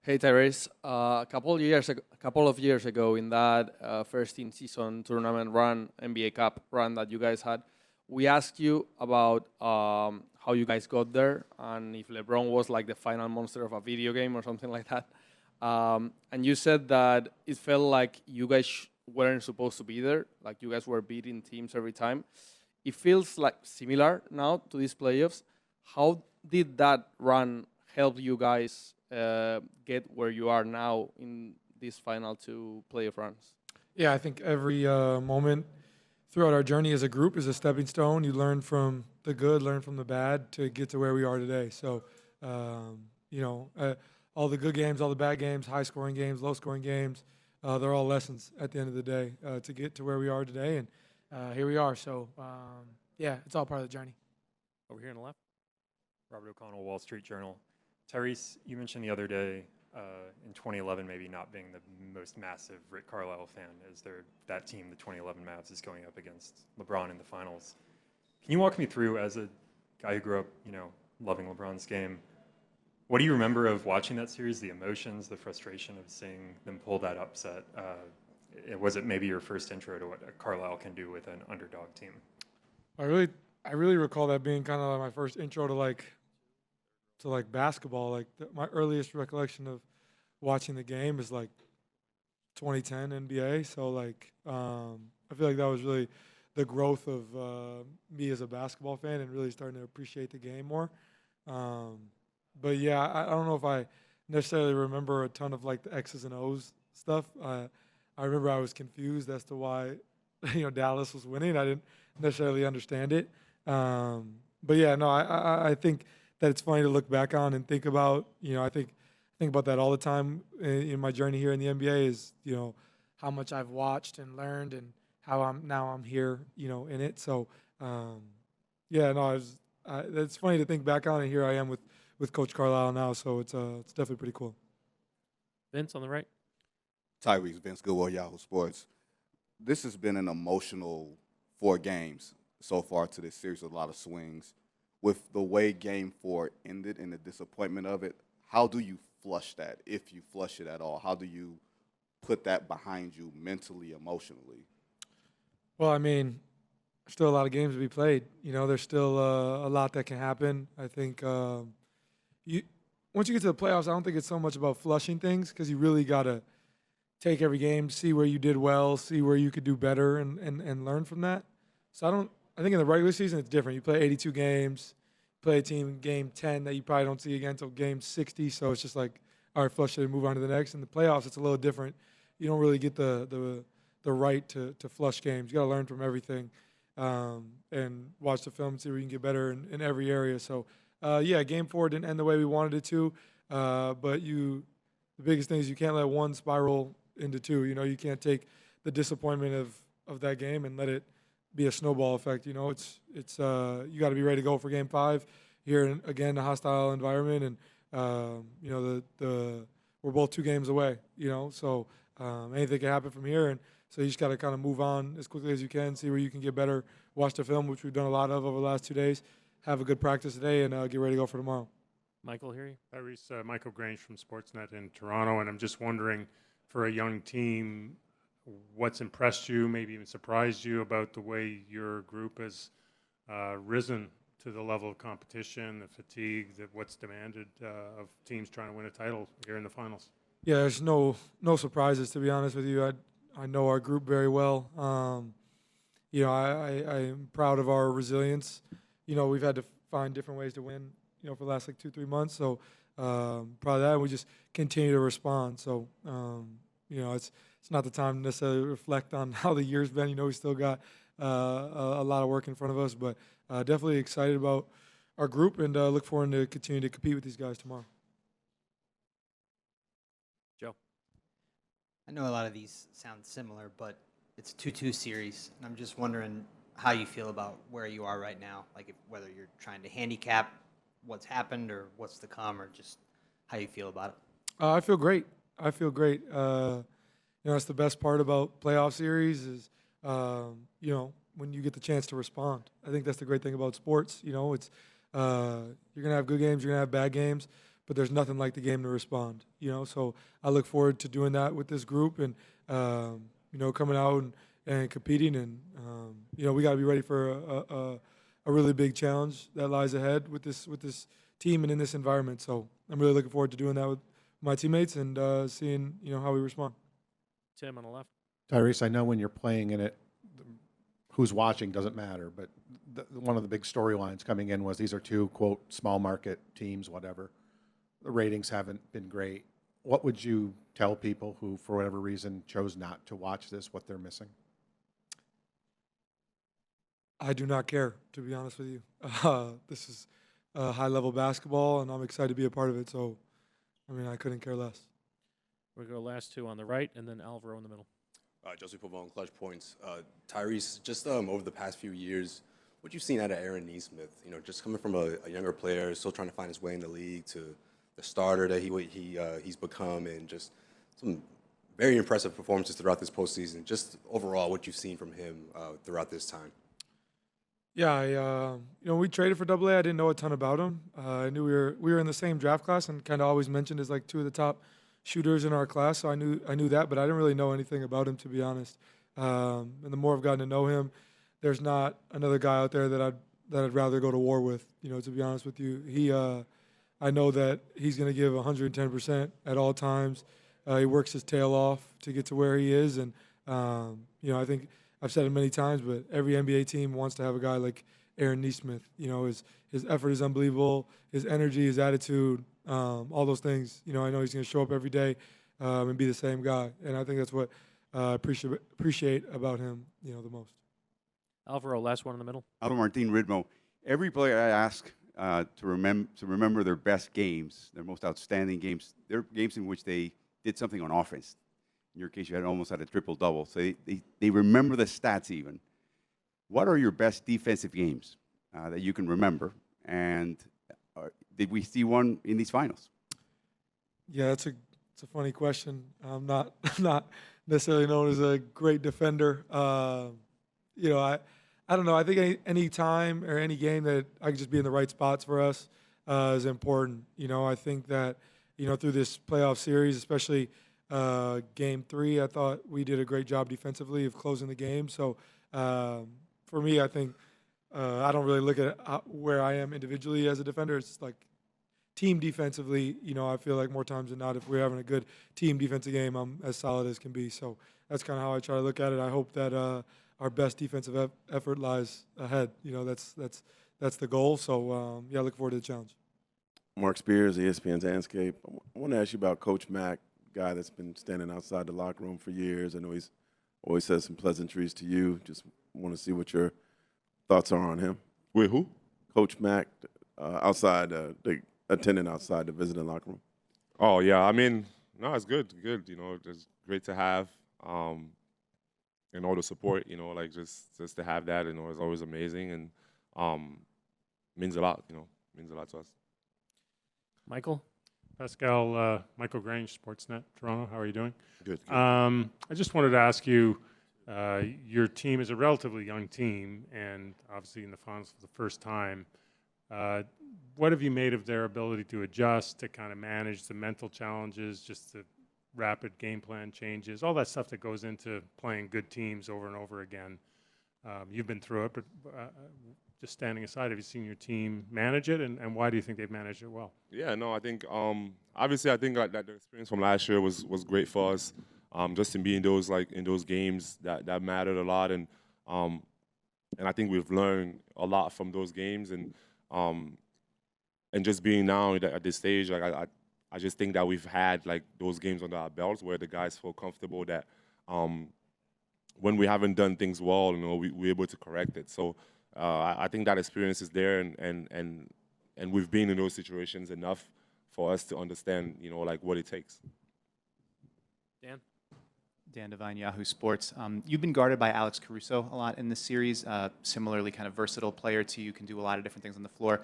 Hey Tyrese, a couple of years ago, in that first in-season tournament run, NBA Cup run that you guys had, we asked you about how you guys got there and if LeBron was like the final monster of a video game or something like that. And you said that it felt like you guys weren't supposed to be there, like you guys were beating teams every time. It feels like similar now to these playoffs. How did that run help you guys get where you are now in these final two playoff runs? Yeah, I think every moment throughout our journey as a group is a stepping stone. You learn from the good, learn from the bad to get to where we are today. So, you know, all the good games, all the bad games, high scoring games, low scoring games, they're all lessons at the end of the day to get to where we are today. And here we are. So, yeah, it's all part of the journey. Over here on the left, Robert O'Connell, Wall Street Journal. Tyrese, you mentioned the other day in 2011 maybe not being the most massive Rick Carlisle fan as that team, the 2011 Mavs, is going up against LeBron in the finals. Can you walk me through, as a guy who grew up, loving LeBron's game, what do you remember of watching that series, the emotions, the frustration of seeing them pull that upset? Was it maybe your first intro to what Carlisle can do with an underdog team? I really recall that being kind of like my first intro to basketball. My earliest recollection of watching the game is like 2010 NBA. So I feel like that was really the growth of me as a basketball fan and really starting to appreciate the game more. But yeah, I don't know if I necessarily remember a ton of like the X's and O's stuff. I remember I was confused as to why Dallas was winning. I didn't necessarily understand it. But yeah, no, I think that it's funny to look back on and think about. I think about that all the time in my journey here in the NBA. Is how much I've watched and learned, and how I'm here, in it. So yeah, no, it's funny to think back on, and here I am with Coach Carlisle now. So it's definitely pretty cool. Vince on the right. Tyrese, Vince Goodwill, Yahoo Sports. This has been an emotional 4 games so far to this series, a lot of swings. With the way Game 4 ended and the disappointment of it, how do you flush that, if you flush it at all? How do you put that behind you mentally, emotionally? Well, I mean, there's still a lot of games to be played. There's still a lot that can happen. I think once you get to the playoffs, I don't think it's so much about flushing things, because you really got to take every game, see where you did well, see where you could do better, and learn from that. So I think in the regular season it's different. You play 82 games, play a team in game 10 that you probably don't see again until game 60. So it's just like, all right, flush it and move on to the next. In the playoffs, it's a little different. You don't really get the right to flush games. You got to learn from everything and watch the film and see where you can get better in every area. So yeah, game 4 didn't end the way we wanted it to. But the biggest thing is you can't let one spiral into 2. You can't take the disappointment of that game and let it be a snowball effect. It's you got to be ready to go for game 5 here again, a hostile environment, and we're both 2 games away. So anything can happen from here, and so you just got to kind of move on as quickly as you can, see where you can get better, watch the film, which we've done a lot of over the last 2 days, have a good practice today, and get ready to go for tomorrow. Michael, hear you. Tyrese, Michael Grange from Sportsnet in Toronto, and I'm just wondering, for a young team, what's impressed you, maybe even surprised you about the way your group has risen to the level of competition, the fatigue, what's demanded of teams trying to win a title here in the finals? Yeah, there's no surprises, to be honest with you. I know our group very well. I'm proud of our resilience. We've had to find different ways to win, for the last 2-3 months. So proud of that. And we just continue to respond. So, it's not the time to necessarily reflect on how the year's been. We still got a lot of work in front of us, but definitely excited about our group, and look forward to continue to compete with these guys tomorrow. Joe. I know a lot of these sound similar, but it's a 2-2 series, and I'm just wondering how you feel about where you are right now, whether you're trying to handicap what's happened or what's to come, or just how you feel about it. I feel great. That's the best part about playoff series is, when you get the chance to respond. I think that's the great thing about sports. It's you're gonna have good games, you're gonna have bad games, but there's nothing like the game to respond. So I look forward to doing that with this group and coming out and competing. And we got to be ready for a really big challenge that lies ahead with this team and in this environment. So I'm really looking forward to doing that with my teammates and seeing how we respond. Tim on the left. Tyrese, I know when you're playing in it, who's watching doesn't matter, but one of the big storylines coming in was these are two, quote, small market teams, whatever. The ratings haven't been great. What would you tell people who, for whatever reason, chose not to watch this, what they're missing? I do not care, to be honest with you. This is high-level basketball, and I'm excited to be a part of it. So, I couldn't care less. We'll go last two on the right, and then Alvaro in the middle. Joseph Pavone, Clutch Points. Tyrese, just over the past few years, what you've seen out of Aaron Nesmith, just coming from a younger player, still trying to find his way in the league, to the starter that he's become, and just some very impressive performances throughout this postseason. Just overall, what you've seen from him throughout this time. Yeah, we traded for AA. I didn't know a ton about him. I knew we were in the same draft class and kind of always mentioned as like two of the top shooters in our class. So I knew that, but I didn't really know anything about him, to be honest. And the more I've gotten to know him, there's not another guy out there that I'd rather go to war with. To be honest with you, I know that he's going to give 110% at all times. He works his tail off to get to where he is, and I think I've said it many times, but every NBA team wants to have a guy like Aaron Nesmith. His effort is unbelievable, his energy, his attitude, all those things. I know he's going to show up every day and be the same guy, and I think that's what I appreciate about him, the most. Alvaro, last one in the middle. Aldo Martin Ridmo. Every player I ask to remember their best games, their most outstanding games, they're games in which they did something on offense. In your case, you almost had a triple-double. So they remember the stats even. What are your best defensive games that you can remember? And did we see one in these finals? Yeah, it's a funny question. I'm not necessarily known as a great defender. I don't know. I think any time or any game that I can just be in the right spots for us is important. I think that through this playoff series, especially Game 3, I thought we did a great job defensively of closing the game. So for me, I think I don't really look at where I am individually as a defender. It's like team defensively, I feel like more times than not, if we're having a good team defensive game, I'm as solid as can be. So that's kind of how I try to look at it. I hope that our best defensive effort lies ahead. That's the goal. So I look forward to the challenge. Mark Spears, ESPN's Landscape. I want to ask you about Coach Mack, guy that's been standing outside the locker room for years. I know he's always said some pleasantries to you. Just want to see what your thoughts are on him. Wait, who? Coach Mack, outside the attendant outside the visiting locker room. Oh yeah, no, it's good. It's great to have, and all the support. Just to have that, is always amazing, and means a lot. Means a lot to us. Michael. Pascal, Michael Grange, Sportsnet, Toronto. How are you doing? Good. I just wanted to ask you, your team is a relatively young team, and obviously in the finals for the first time. What have you made of their ability to adjust, to kind of manage the mental challenges, just the rapid game plan changes, all that stuff that goes into playing good teams over and over again? You've been through it, but just standing aside, have you seen your team manage it, and why do you think they've managed it well? Yeah, no, I think obviously I think that the experience from last year was great for us. Just in being in those games that mattered a lot, and I think we've learned a lot from those games, and just being now at this stage, I just think that we've had those games under our belts where the guys feel comfortable that when we haven't done things well, we're able to correct it. So I think that experience is there, and we've been in those situations enough for us to understand, what it takes. Dan Devine, Yahoo Sports. You've been guarded by Alex Caruso a lot in this series. Similarly, kind of versatile player to you, can do a lot of different things on the floor.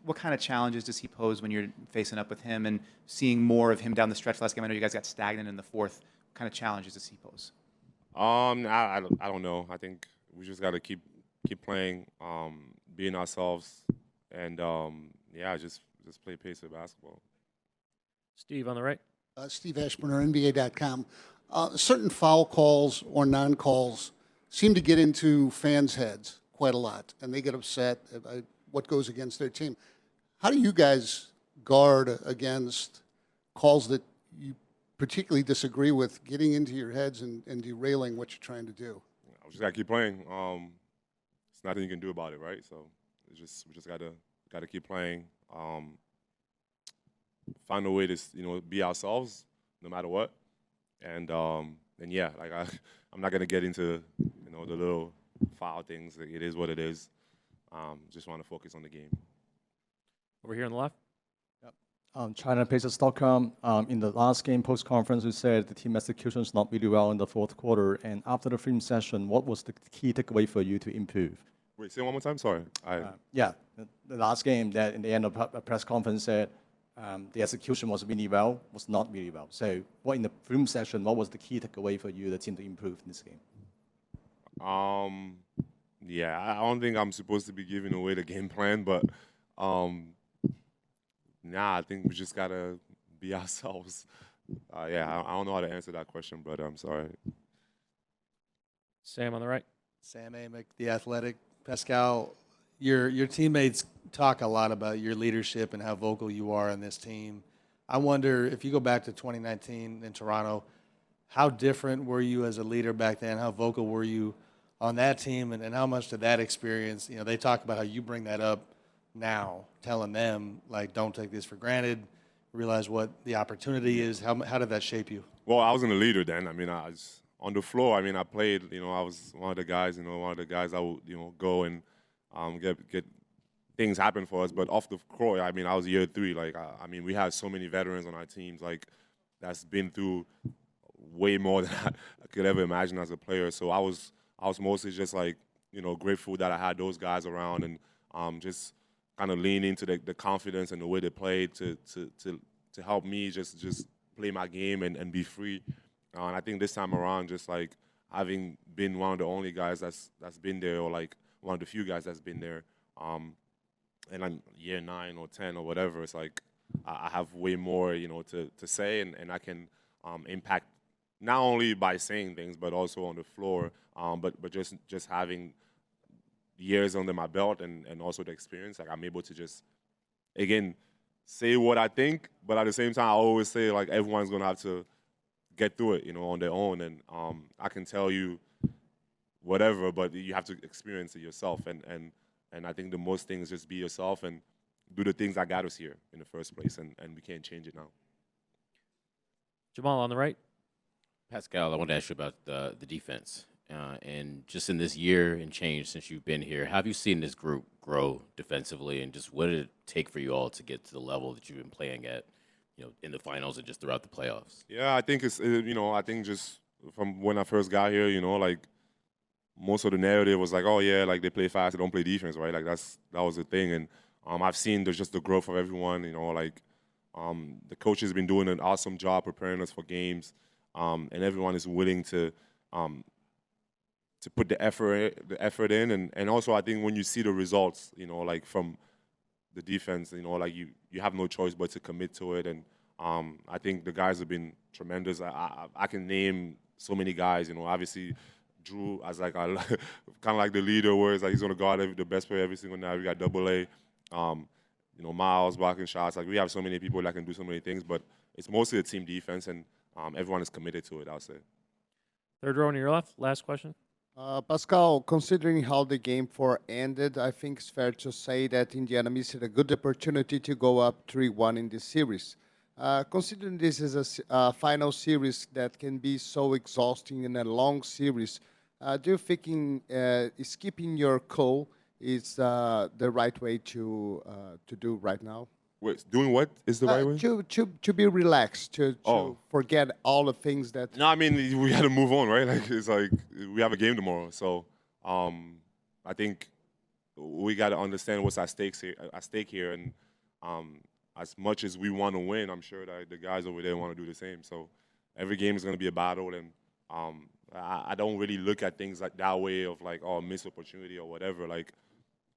What kind of challenges does he pose when you're facing up with him and seeing more of him down the stretch last game? I know you guys got stagnant in the fourth. What kind of challenges does he pose? I don't know. I think we just got to keep playing, being ourselves, and just play pace of basketball. Steve on the right. Steve Ashburner, NBA.com. Certain foul calls or non-calls seem to get into fans' heads quite a lot, and they get upset at what goes against their team. How do you guys guard against calls that you particularly disagree with getting into your heads and derailing what you're trying to do? We just gotta keep playing. There's nothing you can do about it, right? So we just gotta keep playing. Find a way to be ourselves no matter what. And yeah, like I'm not gonna get into the little foul things. It is what it is. Just want to focus on the game. Over here on the left. ChinaPacers.com. In the last game post-conference, you said the team execution is not really well in the fourth quarter. And after the film session, what was the key takeaway for you to improve? Wait, say it one more time. Sorry. The last game that in the end of the press conference said the execution was not really well. So what in the film session, what was the key takeaway for you, the team to improve in this game? Yeah, I don't think I'm supposed to be giving away the game plan, but I think we just gotta be ourselves. I don't know how to answer that question, brother. I'm sorry. Sam on the right. Sam Amick, The Athletic. Pascal, your teammates talk a lot about your leadership and how vocal you are on this team. I wonder, if you go back to 2019 in Toronto, how different were you as a leader back then? How vocal were you on that team? And how much did that experience, they talk about how you bring that up now, telling them, like, don't take this for granted, realize what the opportunity is. How did that shape you? Well, I wasn't a leader then. I mean, I was on the floor. I mean, I played, I was one of the guys that would, go and get things happen for us. But off the court, I mean, I was year 3. Like, I mean, we had so many veterans on our teams, like, that's been through way more than I could ever imagine as a player. So I was mostly just, like, grateful that I had those guys around and just kind of lean into the confidence and the way they played to help me just play my game and be free. And I think this time around, just like having been one of the only guys that's been there, or like one of the few guys that's been there, and I'm year 9 or 10 or whatever, it's like I have way more, to say, and I can impact not only by saying things, but also on the floor, but just having years under my belt and also the experience, like I'm able to just, again, say what I think, but at the same time, I always say, like, everyone's going to have to get through it, on their own. And I can tell you whatever, but you have to experience it yourself. And I think the most thing is just be yourself and do the things that got us here in the first place, and we can't change it now. Jamal on the right. Pascal, I want to ask you about the defense. And just in this year and change since you've been here, have you seen this group grow defensively, and just what did it take for you all to get to the level that you've been playing at, in the finals and just throughout the playoffs? Yeah, I think it's, I think just from when I first got here, like most of the narrative was like, oh yeah, like they play fast, they don't play defense, right? Like that was the thing. And I've seen there's just the growth of everyone, like the coach has been doing an awesome job preparing us for games, and everyone is willing to put the effort in, and also I think when you see the results, like from the defense, like you have no choice but to commit to it, and I think the guys have been tremendous. I can name so many guys, obviously Drew as like kind of like the leader, where it's like he's gonna guard the best player every single night. We got AA, Myles blocking shots. Like we have so many people that can do so many things, but it's mostly a team defense, and everyone is committed to it, I'll say. Third row on your left. Last question. Pascal, considering how the game 4 ended, I think it's fair to say that Indiana missed a good opportunity to go up 3-1 in this series. Considering this is a final series that can be so exhausting in a long series, do you think skipping your cool is the right way to do right now? Wait, doing what is the right way? To be relaxed, to forget all the things that... No, I mean, we got to move on, right? Like, it's like we have a game tomorrow. So I think we got to understand what's at stake here. And as much as we want to win, I'm sure that the guys over there want to do the same. So every game is going to be a battle. And I don't really look at things like that way of like, oh, missed opportunity or whatever. Like,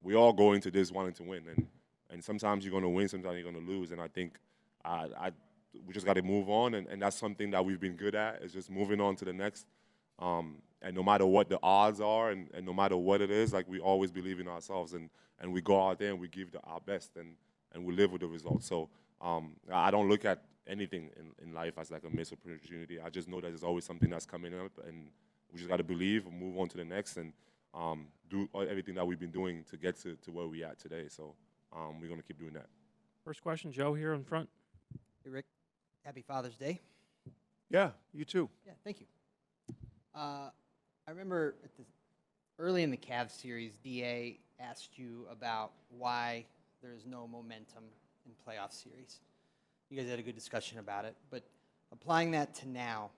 we all go into this wanting to win. And sometimes you're going to win, sometimes you're going to lose. And I think we just got to move on, and that's something that we've been good at, is just moving on to the next. And no matter what the odds are, and no matter what it is, like, we always believe in ourselves, and we go out there and we give our best, and we live with the results. So I don't look at anything in life as like a missed opportunity. I just know that there's always something that's coming up, and we just got to believe and move on to the next, and do everything that we've been doing to get to where we at today. So we're going to keep doing that. First question, Joe here in front. Hey, Rick. Happy Father's Day. Yeah, you too. Yeah, thank you. I remember early in the Cavs series, DA asked you about why there's no momentum in playoff series. You guys had a good discussion about it, but applying that to now,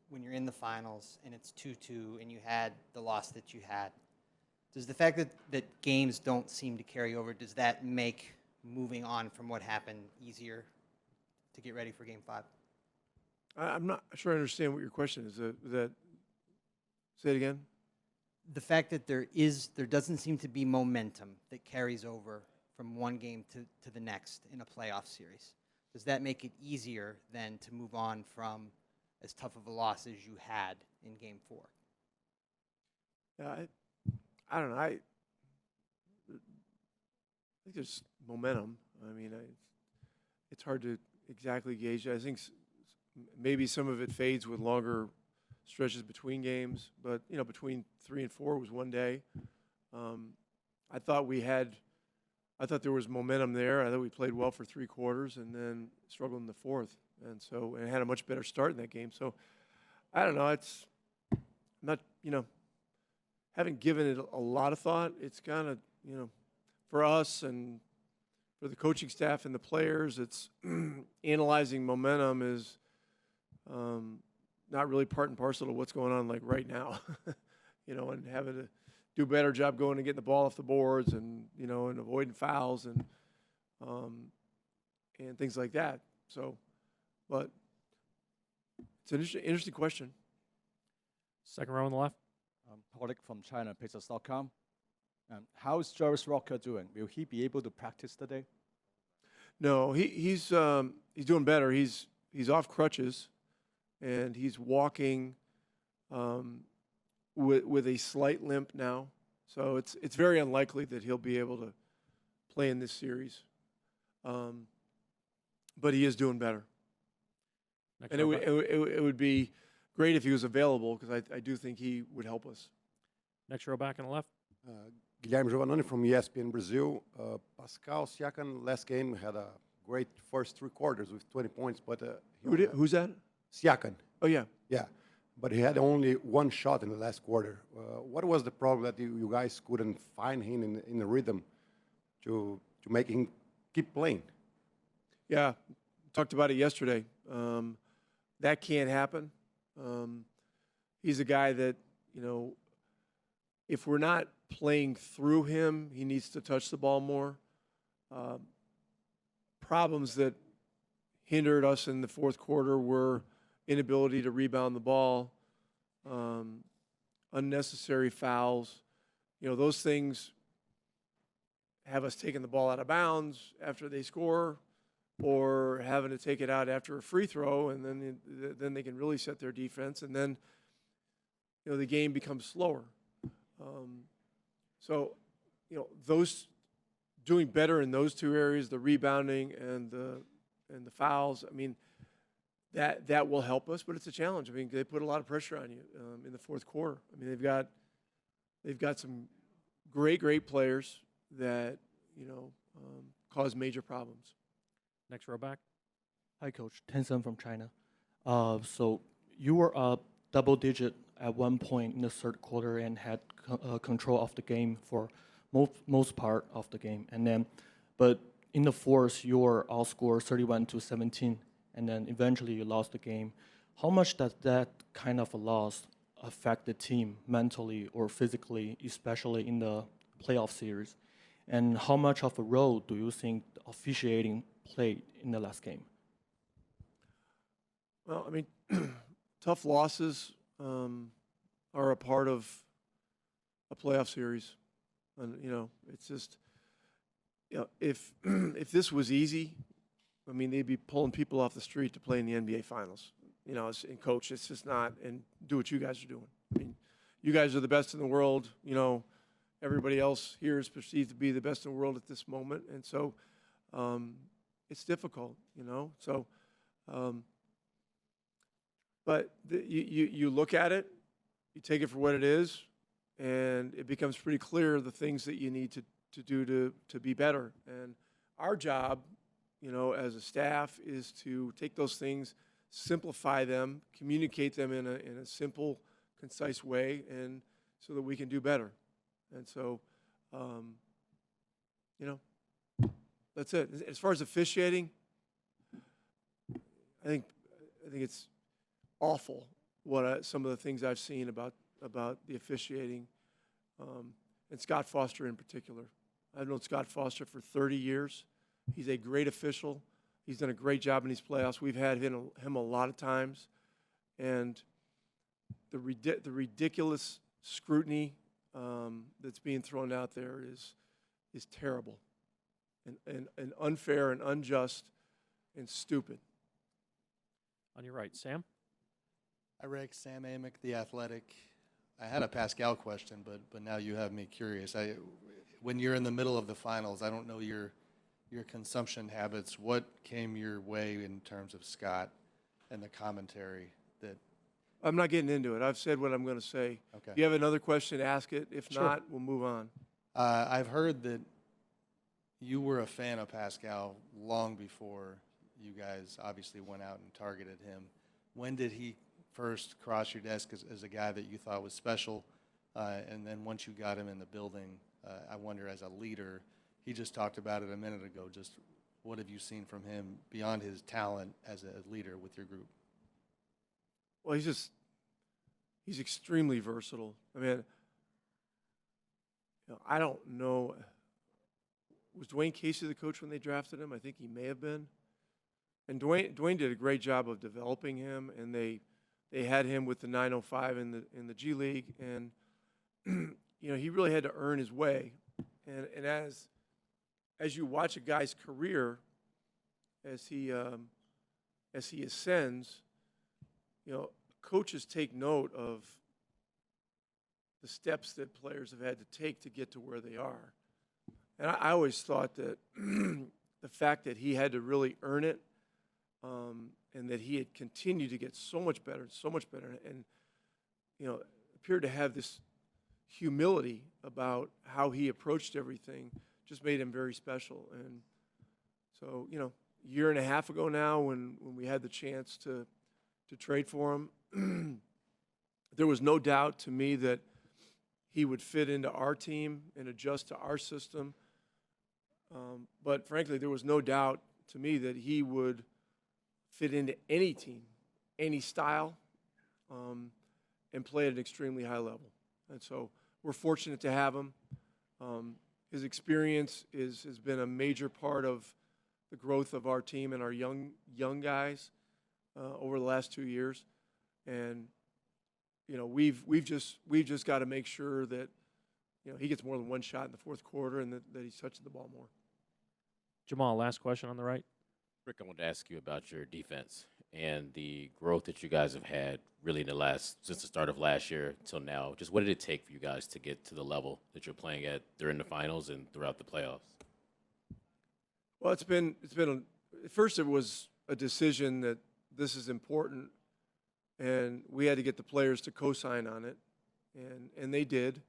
when you're in the finals and it's 2-2 and you had the loss that you had, does the fact that games don't seem to carry over, does that make moving on from what happened easier to get ready for Game 5? I'm not sure I understand what your question is. Say it again. The fact that there doesn't seem to be momentum that carries over from one game to the next in a playoff series, does that make it easier then to move on from as tough of a loss as you had in Game 4? I don't know. I think there's momentum. I mean, it's hard to exactly gauge. I think maybe some of it fades with longer stretches between games, but between 3 and 4 was one day. I thought there was momentum there. I thought we played well for 3 quarters and then struggled in the 4th, and had a much better start in that game. So I don't know. It's not haven't given it a lot of thought. It's kind of for us and for the coaching staff and the players, it's analyzing momentum is not really part and parcel to what's going on like right now, and having to do a better job going and getting the ball off the boards and and avoiding fouls and things like that. So, but it's an interesting question. Second row on the left. Pollock from China, Pacers.com. How's Jarvis Rocker doing? Will he be able to practice today? No, he's doing better. He's off crutches, and he's walking with a slight limp now. So it's very unlikely that he'll be able to play in this series. But he is doing better. Next And it would be great if he was available, because I do think he would help us. Next row back on the left. Guilherme Giovannoni from ESPN Brazil. Pascal Siakam last game had a great first 3 quarters with 20 points, but who's that? Siakam. Oh yeah, yeah. But he had only 1 shot in the last quarter. What was the problem that you guys couldn't find him in the rhythm to make him keep playing? Yeah, talked about it yesterday. That can't happen. He's a guy that, if we're not playing through him, he needs to touch the ball more. Problems that hindered us in the 4th quarter were inability to rebound the ball, unnecessary fouls. Those things have us taking the ball out of bounds after they score, or having to take it out after a free throw, and then they can really set their defense, and then the game becomes slower. So those doing better in those 2 areas, the rebounding and the fouls. I mean, that will help us, but it's a challenge. I mean, they put a lot of pressure on you in the 4th quarter. I mean, they've got some great players that cause major problems. Next row back. Hi, Coach. Tencent from China. So you were up double-digit at one point in the 3rd quarter and had control of the game for most part of the game, but in the 4th you were outscored 31-17, and then eventually you lost the game. How much does that kind of a loss affect the team mentally or physically, especially in the playoff series? And how much of a role do you think officiating played in the last game? Well, I mean, tough losses are a part of a playoff series, and it's just if this was easy, I mean, they'd be pulling people off the street to play in the NBA Finals. You know, and coach, it's just not, and do what you guys are doing. I mean, you guys are the best in the world. You know, everybody else here is perceived to be the best in the world at this moment, and so it's difficult, you know. So, but you look at it, you take it for what it is, and it becomes pretty clear the things that you need to do to be better. And our job, you know, as a staff, is to take those things, simplify them, communicate them in a simple, concise way, and so that we can do better. And so, you know, that's it. As far as officiating, I think it's awful what some of the things I've seen about the officiating, and Scott Foster in particular. I've known Scott Foster for 30 years. He's a great official. He's done a great job in these playoffs. We've had him a lot of times, and the ridiculous scrutiny that's being thrown out there is terrible, and unfair and unjust and stupid. On your right, Sam. Hi, Rick. Sam Amick, The Athletic. I had a Pascal question, but now you have me curious. When you're in the middle of the finals, I don't know your consumption habits. What came your way in terms of Scott and the commentary that? I'm not getting into it. I've said what I'm going to say. Okay. If you have another question, ask it. If Sure. not, we'll move on. I've heard that you were a fan of Pascal long before you guys obviously went out and targeted him. When did he first cross your desk as a guy that you thought was special? And then once you got him in the building, I wonder, as a leader, he just talked about it a minute ago, just what have you seen from him beyond his talent as a leader with your group? Well, he's extremely versatile. I mean, you know, I don't know. Was Dwayne Casey the coach when they drafted him? I think he may have been. And Dwayne did a great job of developing him, and they had him with the 905 in the G League, and you know, he really had to earn his way. And as you watch a guy's career, as he ascends, you know, coaches take note of the steps that players have had to take to get to where they are. And I always thought that the fact that he had to really earn it, and that he had continued to get so much better, and you know, appeared to have this humility about how he approached everything, just made him very special. And so, you know, a year and a half ago now, when we had the chance to trade for him, there was no doubt to me that he would fit into our team and adjust to our system. But frankly, there was no doubt to me that he would fit into any team, any style, and play at an extremely high level. And so we're fortunate to have him. His experience has been a major part of the growth of our team and our young guys over the last 2 years. And you know, we've just got to make sure that, you know, he gets more than one shot in the fourth quarter, and that he's touching the ball more. Jamal, last question on the right. Rick, I wanted to ask you about your defense and the growth that you guys have had really since the start of last year till now. Just what did it take for you guys to get to the level that you're playing at during the finals and throughout the playoffs? Well, at first it was a decision that this is important, and we had to get the players to co-sign on it, and they did,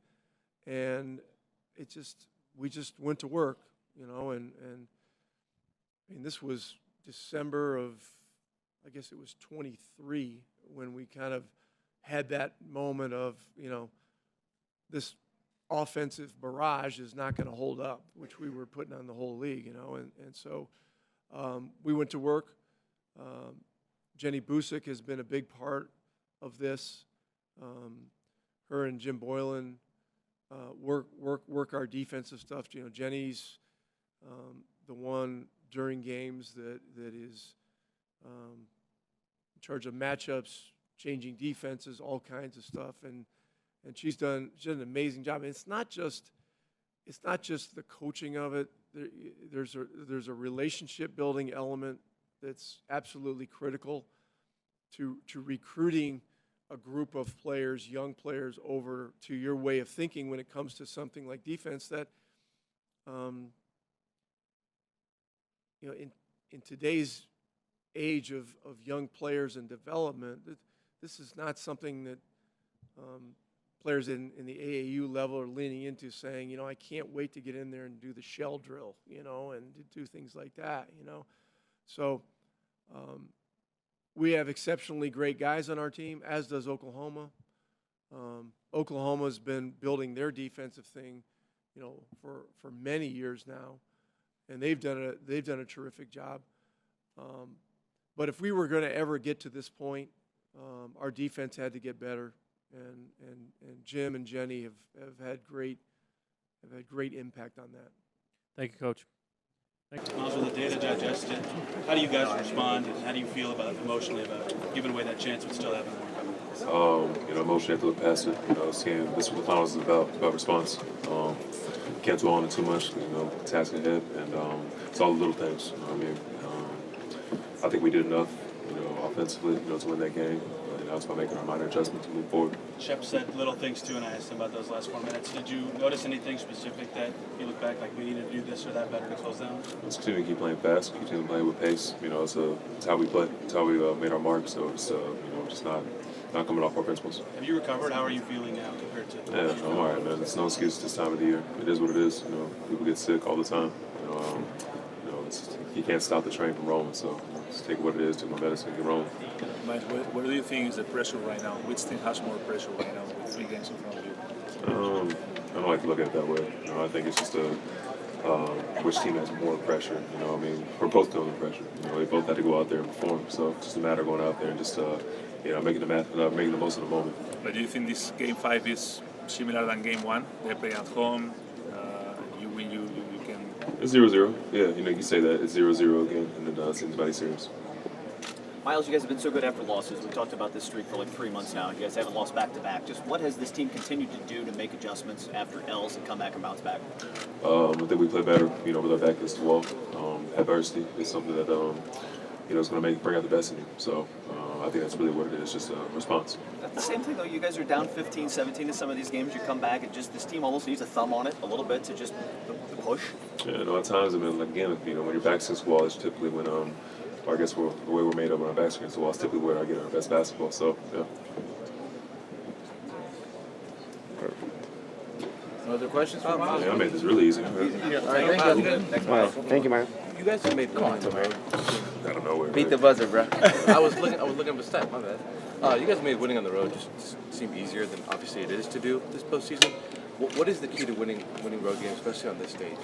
and we just went to work, you know, and I mean, this was December of, I guess it was 23, when we kind of had that moment of, you know, this offensive barrage is not going to hold up, which we were putting on the whole league, you know, and so we went to work. Jenny Busick has been a big part of this. Her and Jim Boylan work our defensive stuff. You know, Jenny's the one during games that is in charge of matchups, changing defenses, all kinds of stuff, and she's done an amazing job. And it's not just the coaching of it. there's a relationship building element that's absolutely critical to recruiting a group of players, young players, over to your way of thinking when it comes to something like defense. That in today's age of young players and development, this is not something that players in the AAU level are leaning into, saying, I can't wait to get in there and do the shell drill, and to do things like that, So we have exceptionally great guys on our team, as does Oklahoma. Oklahoma's been building their defensive thing, for many years now, and they've done a terrific job. But if we were going to ever get to this point, our defense had to get better, and Jim and Jenny have had great impact on that. Thank you, Coach. Thank you. Myles, with the data digested, how do you guys respond, and how do you feel emotionally about giving away that chance but still having more coming? Emotionally, I have to look past it. Seeing this is what the finals is about response. Can't dwell on it too much. Task ahead, and it's all the little things. I think we did enough, offensively, to win that game. And now it's about making our minor adjustments to move forward. Shep said little things too, and I asked him about those last 4 minutes. Did you notice anything specific that you look back like we need to do this or that better to close down? Let's continue to keep playing fast, continue to play with pace. It's how we play. It's how we made our mark. So it's just not coming off our principles. Have you recovered? How are you feeling now compared to? Yeah, I'm all right, man. It's no excuse this time of the year. It is what it is. People get sick all the time. You can't stop the train from rolling. So just take what it is, take my medicine, get rolling. Mike, what do you think is the pressure right now? Which team has more pressure right now with 3 games in front of you? I don't like to look at it that way. I think it's just which team has more pressure. We're both feeling the pressure. We both had to go out there and perform. So it's just a matter of going out there and just making the most of the moment. But do you think this game 5 is similar than game 1? They play at home. You win. You can. It's 0-0. Yeah, you say that it's 0-0 again, and then it's anybody's serious. Myles, you guys have been so good after losses. We talked about this streak for like 3 months now. You guys haven't lost back-to-back. Just what has this team continued to do to make adjustments after L's and come back and bounce back? I think we play better, with our back against the wall. Adversity is something that, is going to bring out the best in you. So I think that's really what it is, just a response. That's the same thing, though. You guys are down 15, 17 in some of these games. You come back and just this team almost needs a thumb on it a little bit to just the push. Yeah, at times, when your back's against the wall, it's typically when, I guess the way we're made up when our back's against the wall is typically where I get our best basketball. So, yeah. Other questions? Yeah, I made this really easy. All right, thank you, Myles. You guys have made Come on, Tommy. Out of nowhere. Beat the buzzer, bro. I was looking up a stat. My bad. You guys made winning on the road just seem easier than obviously it is to do this postseason. What is the key to winning road games, especially on this stage?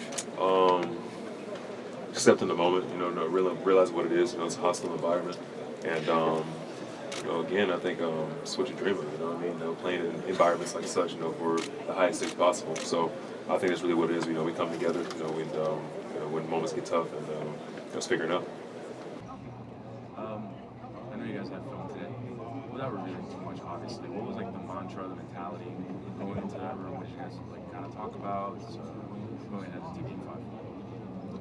Accepting the moment, realize what it is. It's a hostile environment, and again, I think it's what you dream of. Playing in environments like such, for the highest stakes possible. So I think that's really what it is. We come together, when moments get tough, and just figuring out. I know you guys had film today. Without revealing too much, obviously, what was the mantra, the mentality going into that room? What did you guys kind of talk about going ahead to Game 5?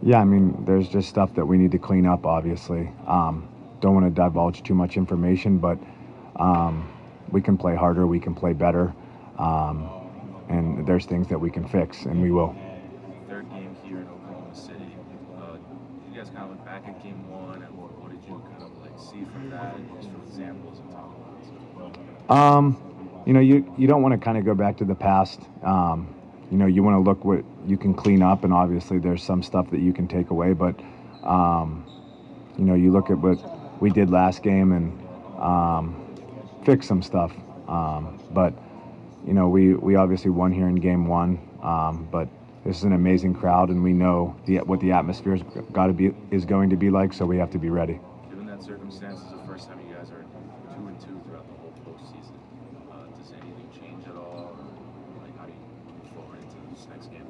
Yeah, there's just stuff that we need to clean up, obviously. Don't want to divulge too much information, but we can play harder, we can play better, and there's things that we can fix, and we will. Third game here in Oklahoma City. You guys kind of look back at Game 1, and what did you kind of see from that, just from examples and talk about? You don't want to kind of go back to the past. You want to look what you can clean up, and obviously there's some stuff that you can take away, but you look at what we did last game and fix some stuff. But we obviously won here in Game 1, but this is an amazing crowd, and we know what the atmosphere is going to be like, so we have to be ready. Given that circumstance, it's the first time you guys are 2-2 throughout the whole postseason. Does anything change at all, or how do you move forward into this next game?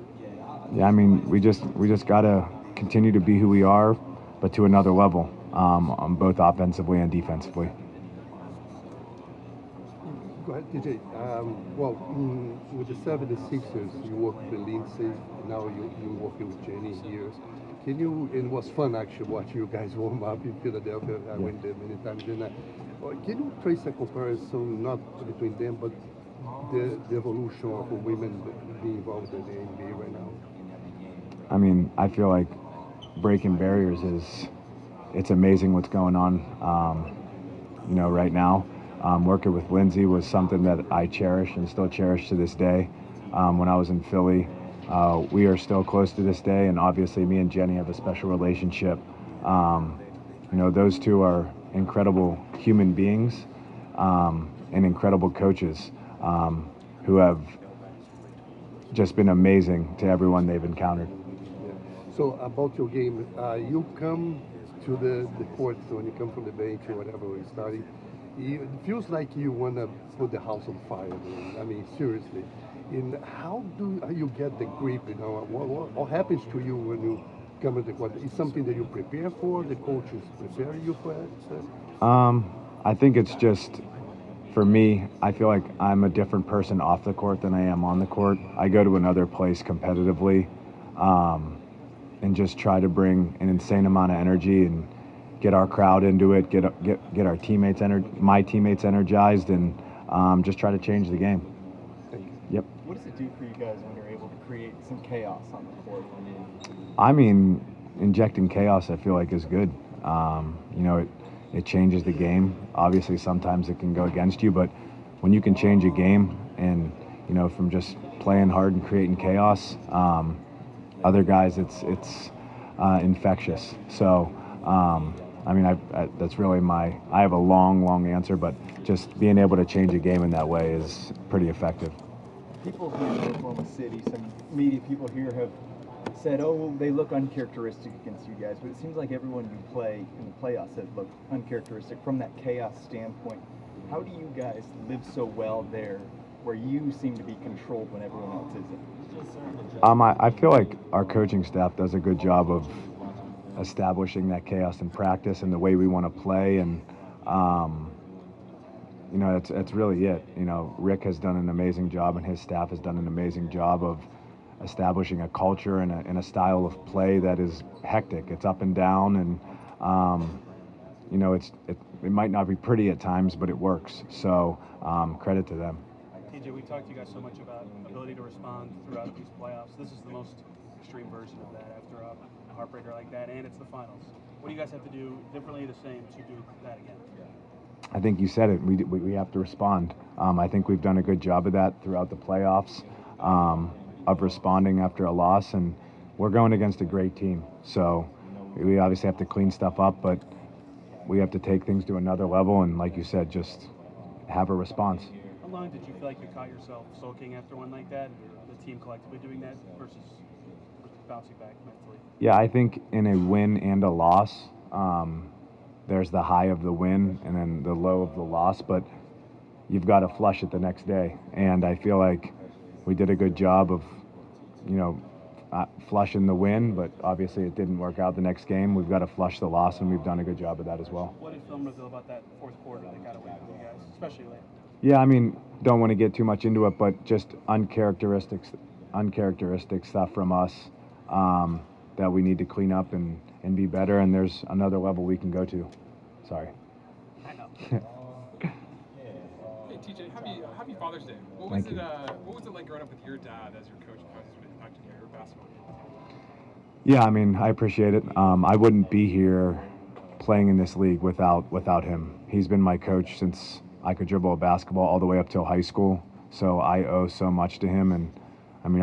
Yeah, we just gotta continue to be who we are, but to another level, on both offensively and defensively. Go ahead, TJ. With the 76ers, you worked with Lindsay, now you're working with Jenny here. Can you, and it was fun actually watching you guys warm up in Philadelphia. I went there many times. Can you trace a comparison, not between them, but the evolution of women being involved in the NBA right now? I mean, I feel like breaking barriers it's amazing what's going on, right now. Working with Lindsay was something that I cherish and still cherish to this day. When I was in Philly, we are still close to this day, and obviously me and Jenny have a special relationship. Those two are incredible human beings and incredible coaches who have just been amazing to everyone they've encountered. So about your game, you come to the court, so when you come from the bench or whatever we're starting, it feels like you want to put the house on fire. I mean, seriously. And how do you get the grip? What happens to you when you come to the court? Is something that you prepare for? The coaches prepare you for it? I think it's just, for me, I feel like I'm a different person off the court than I am on the court. I go to another place competitively and just try to bring an insane amount of energy and get our crowd into it, get our teammates, my teammates energized, and just try to change the game. Yep. What does it do for you guys when you're able to create some chaos on the court? I mean, injecting chaos, I feel like, is good. It changes the game. Obviously, sometimes it can go against you, but when you can change a game and, from just playing hard and creating chaos, other guys, it's infectious. So, that's really I have a long answer, but just being able to change a game in that way is pretty effective. People here in Oklahoma City, some media people here have said, they look uncharacteristic against you guys, but it seems like everyone you play in the playoffs has looked uncharacteristic from that chaos standpoint. How do you guys live so well there where you seem to be controlled when everyone else isn't? I feel like our coaching staff does a good job of establishing that chaos in practice and the way we want to play, and that's really it. Rick has done an amazing job, and his staff has done an amazing job of establishing a culture and a style of play that is hectic. It's up and down, and it might not be pretty at times, but it works. So credit to them. TJ, we talked to you guys so much about ability to respond throughout these playoffs. This is the most extreme version of that after a heartbreaker like that, and it's the finals. What do you guys have to do differently, the same, to do that again? I think you said it. We have to respond. I think we've done a good job of that throughout the playoffs, of responding after a loss, and we're going against a great team. So we obviously have to clean stuff up, but we have to take things to another level, and like you said, just have a response. How long did you feel like you caught yourself sulking after one like that, and the team collectively doing that versus bouncing back mentally? Yeah, I think in a win and a loss, there's the high of the win and then the low of the loss, but you've got to flush it the next day. And I feel like we did a good job of, flushing the win, but obviously it didn't work out the next game. We've got to flush the loss, and we've done a good job of that as well. What did film reveal about that fourth quarter that got away from you guys, especially late? Yeah, don't want to get too much into it, but just uncharacteristic stuff from us that we need to clean up and be better, and there's another level we can go to. Sorry. I know. Hey TJ, happy Father's Day. What was it like growing up with your dad as your coach, and how has it impacted your basketball game? Yeah, I appreciate it. I wouldn't be here playing in this league without him. He's been my coach since I could dribble a basketball all the way up till high school, so I owe so much to him, and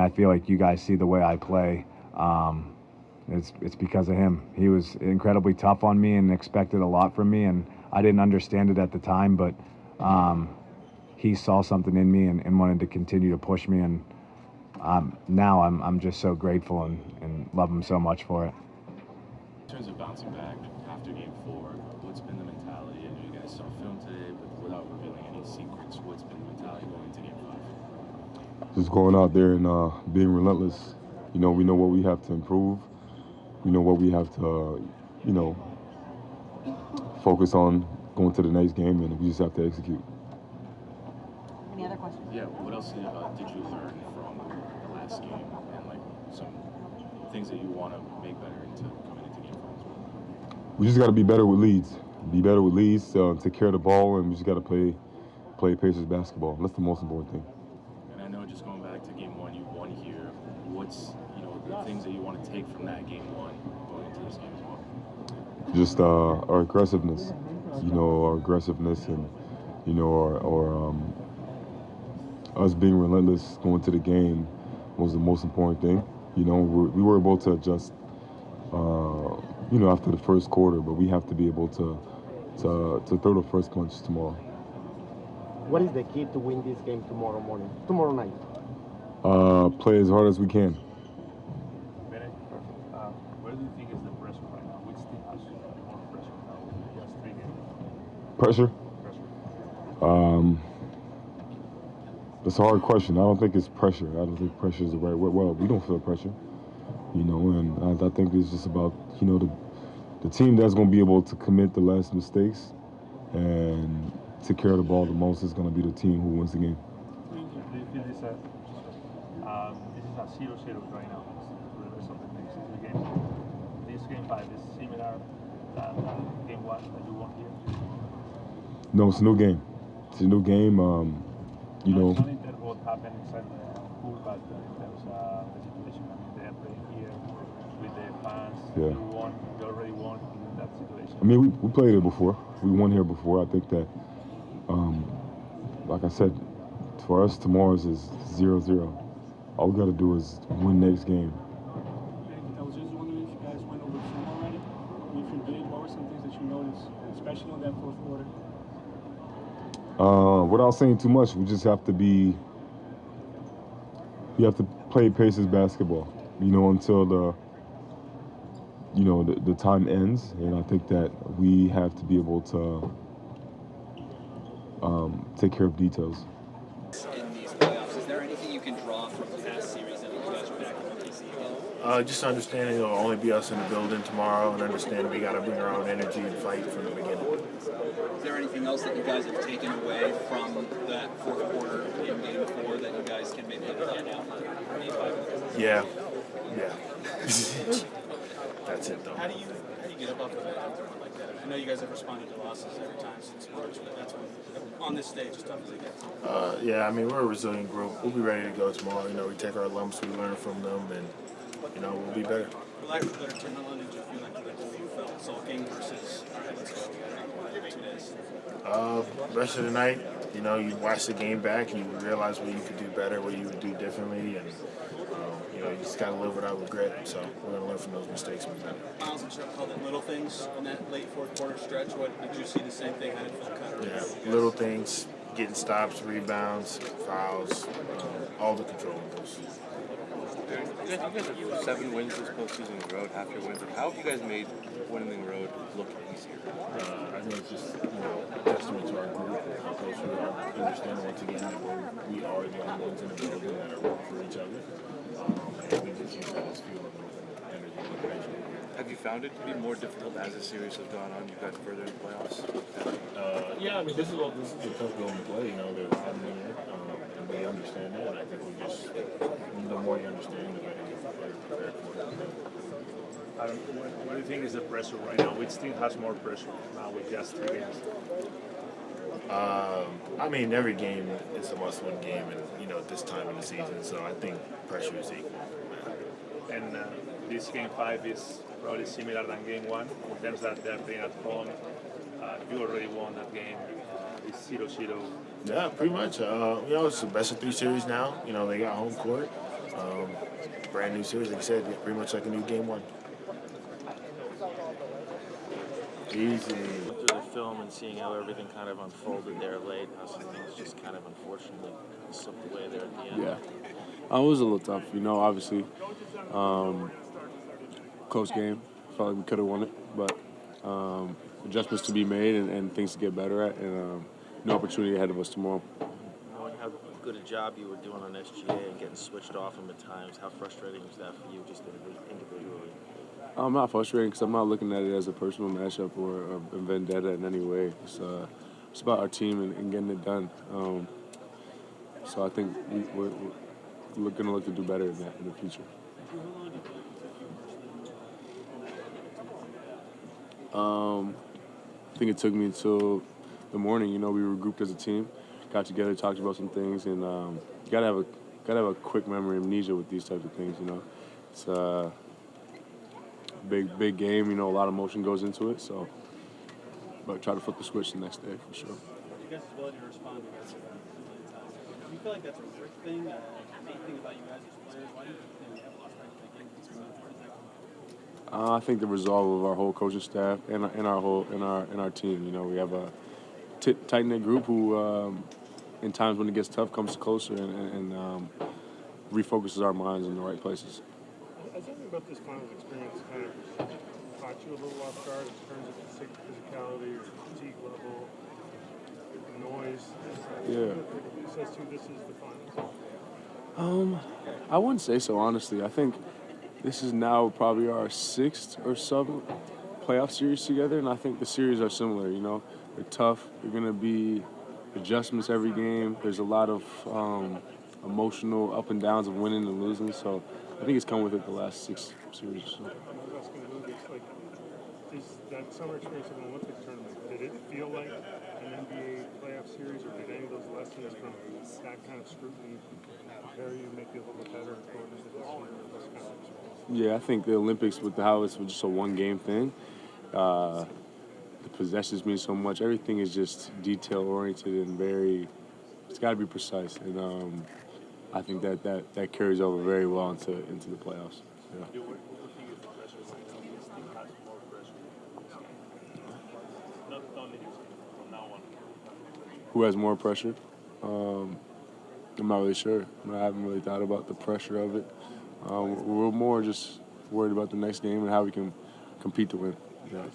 I feel like you guys see the way I play. It's because of him. He was incredibly tough on me and expected a lot from me, and I didn't understand it at the time, but he saw something in me and wanted to continue to push me, and now I'm just so grateful and love him so much for it. In terms of bouncing back after Game 4, what's been the mentality? I know you guys saw film today, but without revealing any secrets, what's been the mentality going into Game 5? Just going out there and being relentless. We know what we have to improve. We know what we have to, focus on going to the next game, and we just have to execute. Any other questions? Yeah, what else did you learn from the last game and like some things that you want to make better into coming into game 5? We just got to be better with leads. Be better with leads, take care of the ball, and we just got to play Pacers basketball. That's the most important thing. And I know just going back to game 1, you won here. What's the things that you want to take from that game 1 going into this game as well? Just our aggressiveness, our aggressiveness, and our us being relentless going to the game was the most important thing. We were able to adjust, after the first quarter, but we have to be able to throw the first punch tomorrow. What is the key to win this game tomorrow night? Play as hard as we can. Bennedict, where do you think is the pressure right now? Which team has more pressure now with just 3 games? Pressure? That's a hard question. I don't think it's pressure. I don't think pressure is the right word. Well, we don't feel pressure, and I think it's just about, the team that's going to be able to commit the less mistakes and take care of the ball the most is going to be the team who wins the game. Do you feel this is a 0-0 right now for the rest of the next 2 games? This game 5 is similar than game 1 that you won here? No, it's a new game. It's a new game. Not in terms of what happened inside the pool, but in terms of the situation. I mean, they are playing here with the fans. Yeah. You already won in that situation. I mean, we played it before. We won here before. I think that, like I said, for us, tomorrow's is 0-0. All we got to do is win next game. I was just wondering if you guys went over film already. If you did, what were some things that you noticed, especially in that fourth quarter? Without saying too much, we just have to play Pacers basketball, until the time ends. And I think that we have to be able to take care of details. In these playoffs, is there anything you can draw from the past series that you guys are back in OKC again? Just understanding it'll only be us in the building tomorrow, and understanding we got to bring our own energy and fight from the beginning. Is there anything else that you guys have taken away from that fourth quarter in game 4 that you guys can maybe apply now for game 5? Yeah. That's it, though. How do you get up off the bed after one like that? I know you guys have responded to losses every time since March, but that's when, on this stage, as tough as it gets. Yeah, I mean, we're a resilient group. We'll be ready to go tomorrow. We take our lumps, we learn from them, and, we'll be better. For lack of a better term, how long did you feel like you felt sulking versus, all right, let's go, we got 2 days? Rest of the night, you watch the game back and you realize what you could do better, what you would do differently, and you just got to live without regret. So we're going to learn from those mistakes. Myles and Chuck called it little things in that late fourth quarter stretch. Did you see the same thing? How did it feel kind of? Yeah, little things, getting stops, rebounds, fouls, all the controllables. You guys have 7 wins this postseason in a row, half your wins. How have you guys made winning the road look easier? I think it's just a testament to our group, how close we are, understanding once again that we are the only ones in the building that are rooting for each other. And we just use that as fuel and energy and motivation. Have you found it to be more difficult as the series has gone on? You've gotten further in the playoffs. Yeah, I mean this is a tough game to play. There's a lot of men, and we understand that. And I think the more you understand, the better you prepare for it. What do you think is the pressure right now? Which team has more pressure now with just 3 games? I mean, every game is a must-win game, and this time in the season. So I think pressure is equal. And this game 5 is probably similar than game 1 in terms that they're playing at home. You already won that game. It's 0-0. Yeah, pretty much. It's the best of 3 series now. They got home court. Brand new series, like I said, pretty much like a new game 1. Easy. Through the film and seeing how everything kind of unfolded there late, how some things just kind of unfortunately slipped away there at the end. Yeah. It was a little tough, obviously. Close game. Felt like we could have won it, but adjustments to be made and things to get better at, and no opportunity ahead of us tomorrow. Knowing how good a job you were doing on SGA and getting switched off him at times, how frustrating was that for you just individually? I'm not frustrated because I'm not looking at it as a personal matchup or a vendetta in any way. It's about our team and getting it done. So I think we're going to look to do better in that in the future. I think it took me until the morning. You know, we regrouped as a team, got together, talked about some things, and you gotta have a quick memory amnesia with these types of things. You know, it's a big game. You know, a lot of emotion goes into it. So, but try to flip the switch the next day for sure. You guys' ability to respond to guys like that. Do you feel like that's a Rick thing, a main thing about you guys as players? Why do you think you have lost track of the game? Where does that come from? I think the resolve of our whole coaching staff and our team. You know, we have a tight knit group who, in times when it gets tough, comes closer and refocuses our minds in the right places. Has anything about this finals experience kind of caught you a little off guard in terms of physicality or fatigue level, the noise? Yeah. It says to you, this is the finals. I wouldn't say so, honestly. I think this is now probably our 6th or 7th playoff series together, and I think the series are similar. You know, they're tough. They're going to be adjustments every game. There's a lot of emotional up and downs of winning and losing, so I think it's come with it the last 6 series. So. I was asking Lucas, like, is that summer experience of an Olympic tournament, did it feel like an NBA playoff series, or did any of those lessons from that kind of scrutiny prepare you, make you a little bit better going into this year, this kind of experience? Yeah, I think the Olympics, with how it's just a one-game thing, the possessions mean so much. Everything is just detail-oriented and it's got to be precise. And I think that carries over very well into the playoffs. Yeah. Who has more pressure? I'm not really sure. I haven't really thought about the pressure of it. We're more just worried about the next game and how we can compete to win. Yeah.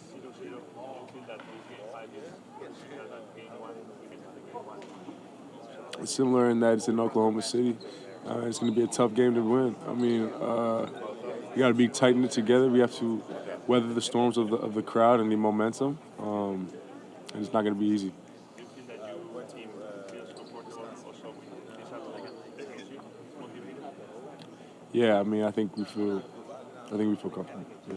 It's similar in that it's in Oklahoma City. It's going to be a tough game to win. I mean, we got to be tight-knit together. We have to weather the storms of the crowd and the momentum, and it's not going to be easy. Yeah, I mean, I think we feel comfortable. Yeah.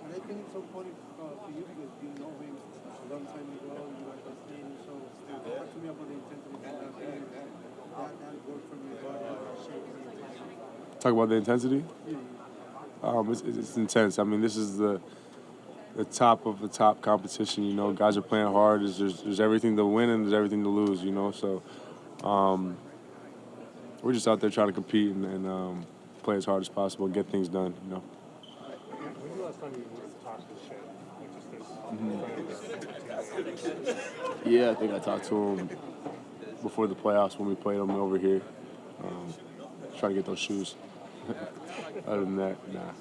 I think it's so funny for you because you know him a long time ago. You were the stadium, so talk to me about the intensity of that game. That worked from your body. Talk about the intensity. It's intense. I mean, this is the top of the top competition. You know, guys are playing hard. There's everything to win and there's everything to lose. You know, so we're just out there trying to compete and play as hard as possible, and get things done. You know. When's the last time you talked to Shea? Yeah, I think I talked to him before the playoffs when we played him over here. Try to get those shoes. Other than that, nah.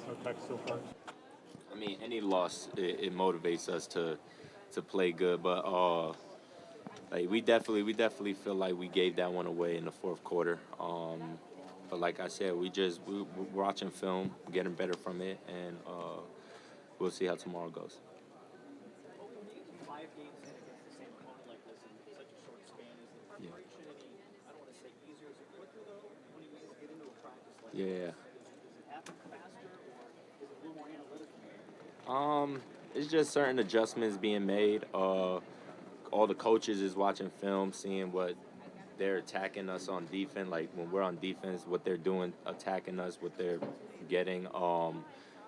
I mean, any loss, it motivates us to play good, but like we definitely feel like we gave that one away in the fourth quarter. But like I said, we're watching film, getting better from it, and we'll see how tomorrow goes. Yeah. It's just certain adjustments being made. All the coaches is watching film, seeing what they're attacking us on defense. Like when we're on defense, what they're doing, attacking us, what they're getting,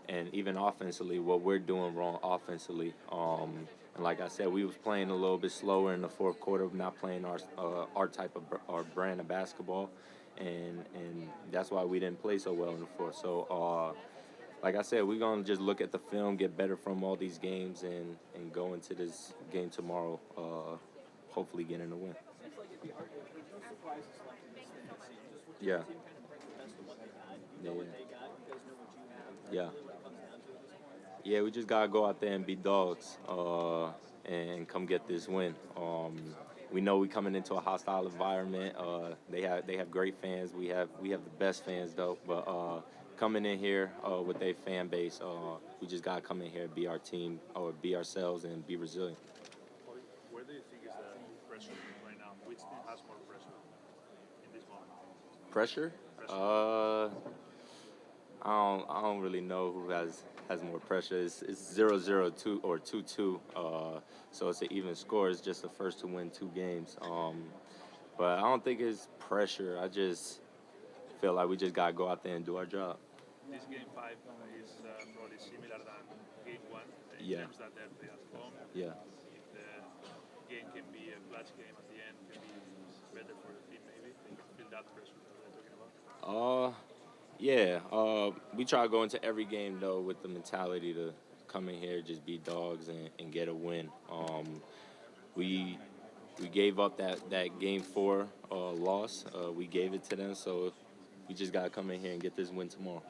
and even offensively, what we're doing wrong offensively. And like I said, we was playing a little bit slower in the fourth quarter, not playing our type of our brand of basketball, and that's why we didn't play so well in the fourth. So. Like I said, we're going to just look at the film, get better from all these games, and go into this game tomorrow, hopefully getting a win. Yeah. Yeah, we just got to go out there and be dogs and come get this win. We know we're coming into a hostile environment. They have great fans. We have the best fans, though, but coming in here with their fan base, we just got to come in here and be our team, or be ourselves, and be resilient. Where do you think is the pressure right now? Which team has more pressure in this moment? Pressure? I don't really know who has more pressure. It's 0-0-2 or 2-2, so it's an even score. It's just the first to win 2 games. But I don't think it's pressure. I just feel like we just gotta go out there and do our job. This game 5 is probably similar than game 1 in Yeah. terms that they're playing at home. Yeah. If the game can be a clutch game at the end, can be better for the team maybe. They can feel that pressure that we're talking about. Yeah. We try to go into every game though with the mentality to come in here, just be dogs and get a win. We gave up that game 4 loss. We gave it to them, so we just gotta come in here and get this win tomorrow.